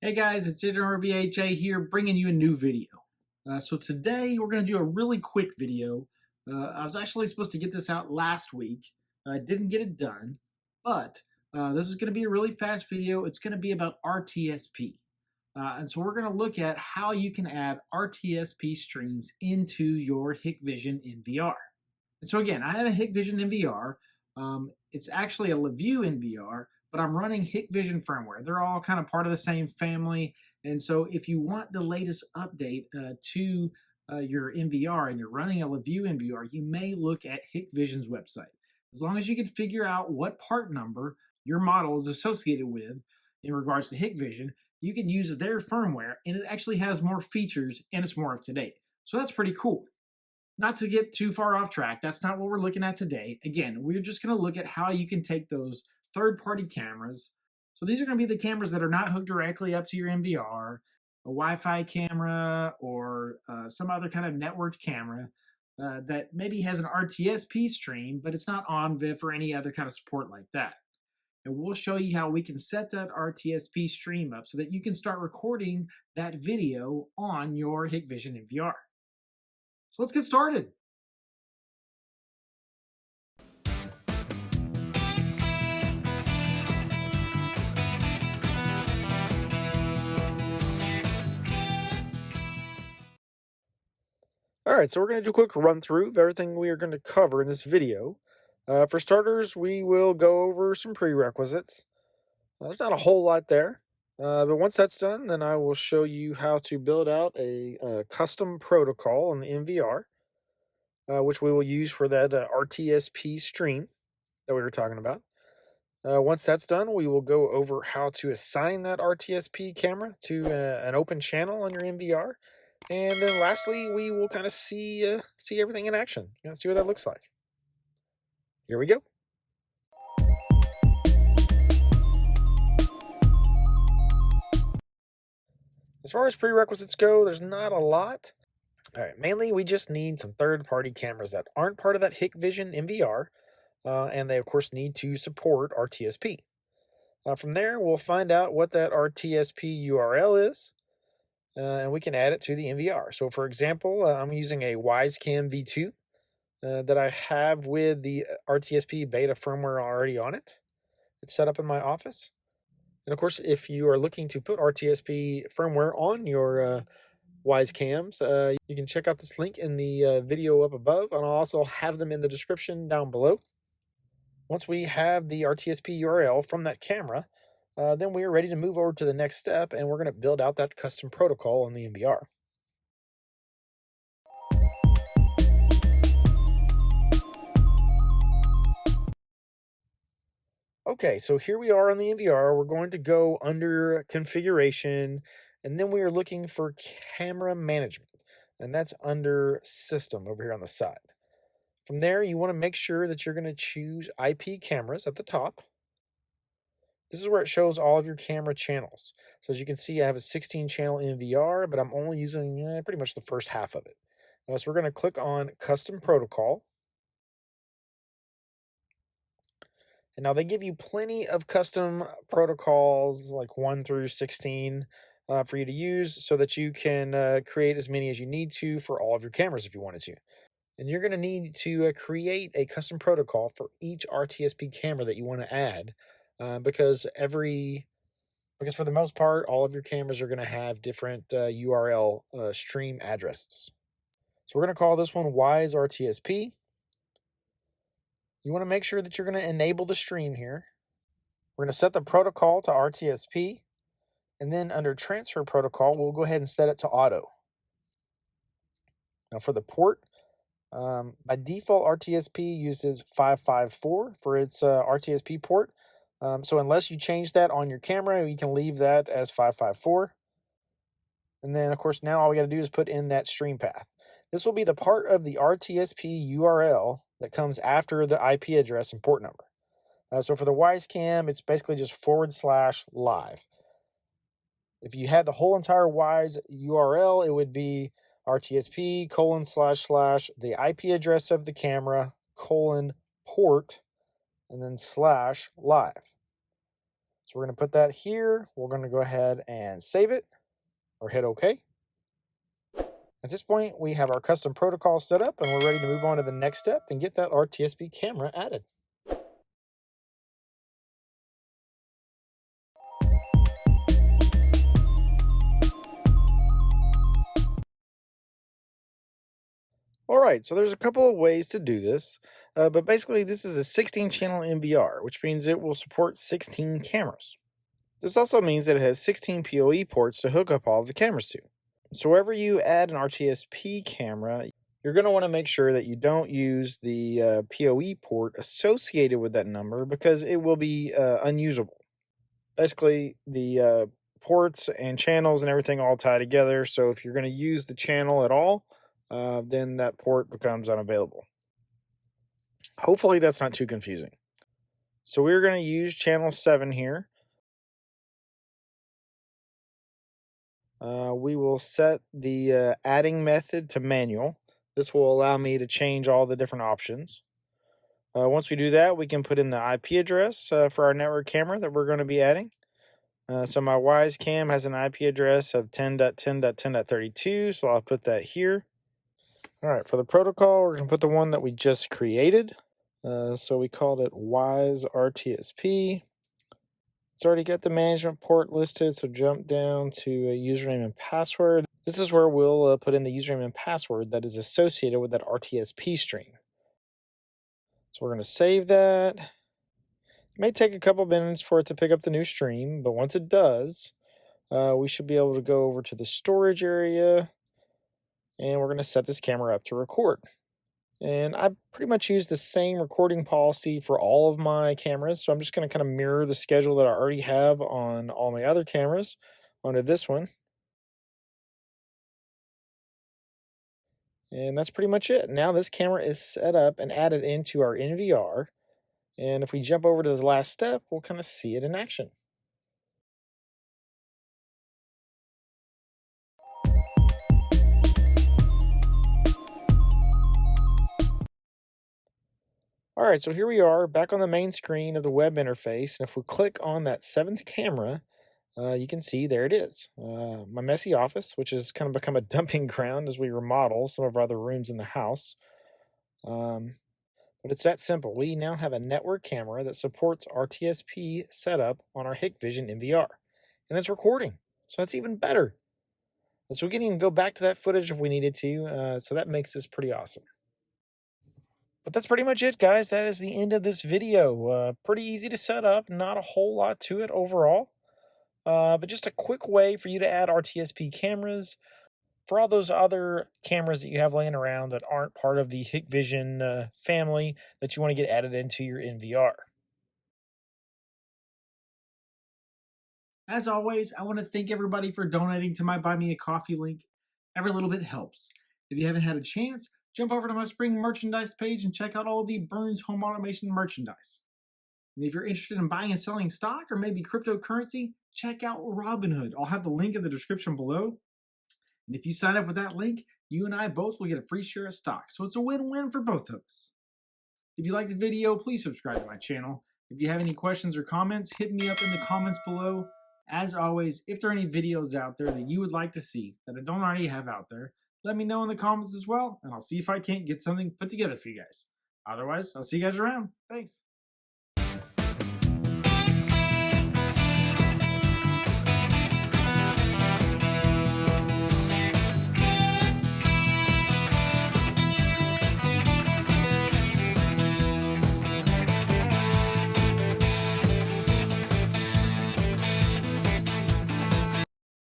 Hey guys, it's RBHA here bringing you a new video. So today we're going to do a really quick video. I was actually supposed to get this out last week. I didn't get it done, but this is going to be a really fast video. It's going to be about RTSP. And so we're going to look at how you can add RTSP streams into your Hikvision NVR. And so again, I have a Hikvision NVR. It's actually a LaView NVR, but I'm running Hikvision firmware. They're all kind of part of the same family. And so if you want the latest update to your NVR and you're running a LaView NVR, you may look at Hikvision's website. As long as you can figure out what part number your model is associated with in regards to Hikvision, you can use their firmware, and it actually has more features and it's more up to date. So that's pretty cool. Not to get too far off track, that's not what we're looking at today. Again, we're just going to look at how you can take those third-party cameras. So these are going to be the cameras that are not hooked directly up to your NVR, a Wi-Fi camera, or some other kind of networked camera that maybe has an RTSP stream, but it's not OnVIF or any other kind of support like that. And we'll show you how we can set that RTSP stream up so that you can start recording that video on your Hikvision NVR. So let's get started. All right, so we're going to do a quick run through of everything we are going to cover in this video. For starters, we will go over some prerequisites. There's not a whole lot there, but once that's done, then I will show you how to build out a custom protocol on the NVR, which we will use for that RTSP stream that we were talking about. Once that's done, we will go over how to assign that RTSP camera to an open channel on your NVR. And then lastly, we will kind of see everything in action. See what that looks like. Here we go. As far as prerequisites go, there's not a lot. All right, mainly we just need some third-party cameras that aren't part of that Hikvision NVR, and they of course need to support RTSP. From there, we'll find out what that RTSP URL is. And we can add it to the NVR. So for example, I'm using a WiseCam V2 that I have with the RTSP beta firmware already on it. It's set up in my office. And of course, if you are looking to put RTSP firmware on your WiseCams, you can check out this link in the video up above, and I'll also have them in the description down below. Once we have the RTSP URL from that camera, then we are ready to move over to the next step, and we're going to build out that custom protocol on the NVR. Okay, so here we are on the NVR. We're going to go under configuration, and then we are looking for camera management, and that's under system over here on the side. From there, you want to make sure that you're going to choose IP cameras at the top. This is where it shows all of your camera channels. So as you can see, I have a 16-channel NVR, but I'm only using pretty much the first half of it. So we're going to click on Custom Protocol. And now they give you plenty of custom protocols, like 1 through 16, for you to use so that you can create as many as you need to for all of your cameras if you wanted to. And you're going to need to create a custom protocol for each RTSP camera that you want to add. Because for the most part, all of your cameras are going to have different URL stream addresses. So we're going to call this one Wise RTSP. You want to make sure that you're going to enable the stream here. We're going to set the protocol to RTSP, and then under transfer protocol, we'll go ahead and set it to auto. Now for the port, by default, RTSP uses 554 for its RTSP port. So unless you change that on your camera, you can leave that as 554. And then, of course, now all we got to do is put in that stream path. This will be the part of the RTSP URL that comes after the IP address and port number. So for the WiseCam, it's basically just /live. If you had the whole entire Wise URL, it would be RTSP : the IP address of the camera : port, and then /live. So we're going to put that here. We're going to go ahead and save it or hit OK. At this point, we have our custom protocol set up and we're ready to move on to the next step and get that RTSP camera added. All right, so there's a couple of ways to do this, but basically this is a 16-channel NVR, which means it will support 16 cameras. This also means that it has 16 PoE ports to hook up all of the cameras to. So wherever you add an RTSP camera, you're going to want to make sure that you don't use the PoE port associated with that number because it will be unusable. Basically, the ports and channels and everything all tie together, so if you're going to use the channel at all, then that port becomes unavailable. Hopefully that's not too confusing. So we're going to use channel 7 here. We will set the adding method to manual. This will allow me to change all the different options. Once we do that, we can put in the IP address for our network camera that we're going to be adding. So my Wise Cam has an IP address of 10.10.10.32, so I'll put that here. All right, for the protocol, we're going to put the one that we just created. So we called it Wise RTSP. It's already got the management port listed, so jump down to username and password. This is where we'll put in the username and password that is associated with that RTSP stream. So we're going to save that. It may take a couple minutes for it to pick up the new stream, but once it does, we should be able to go over to the storage area, and we're going to set this camera up to record. And I pretty much use the same recording policy for all of my cameras, so I'm just going to kind of mirror the schedule that I already have on all my other cameras onto this one. And that's pretty much it. Now this camera is set up and added into our NVR. And if we jump over to the last step, we'll kind of see it in action. All right, so here we are back on the main screen of the web interface. And if we click on that 7th camera, you can see there it is. My messy office, which has kind of become a dumping ground as we remodel some of our other rooms in the house. But it's that simple. We now have a network camera that supports RTSP setup on our Hikvision NVR. And it's recording, so that's even better. So we can even go back to that footage if we needed to, so that makes this pretty awesome. But that's pretty much it, guys. That is the end of this video. Pretty easy to set up, not a whole lot to it overall. But just a quick way for you to add RTSP cameras for all those other cameras that you have laying around that aren't part of the Hikvision family that you want to get added into your NVR. As always, I want to thank everybody for donating to my Buy Me a Coffee link. Every little bit helps. If you haven't had a chance, jump over to my spring merchandise page and check out all of the Burns Home Automation merchandise. And if you're interested in buying and selling stock or maybe cryptocurrency, check out Robinhood. I'll have the link in the description below. And if you sign up with that link, you and I both will get a free share of stock. So it's a win-win for both of us. If you liked the video, please subscribe to my channel. If you have any questions or comments, hit me up in the comments below. As always, if there are any videos out there that you would like to see that I don't already have out there, let me know in the comments as well, and I'll see if I can't get something put together for you guys. Otherwise, I'll see you guys around. Thanks.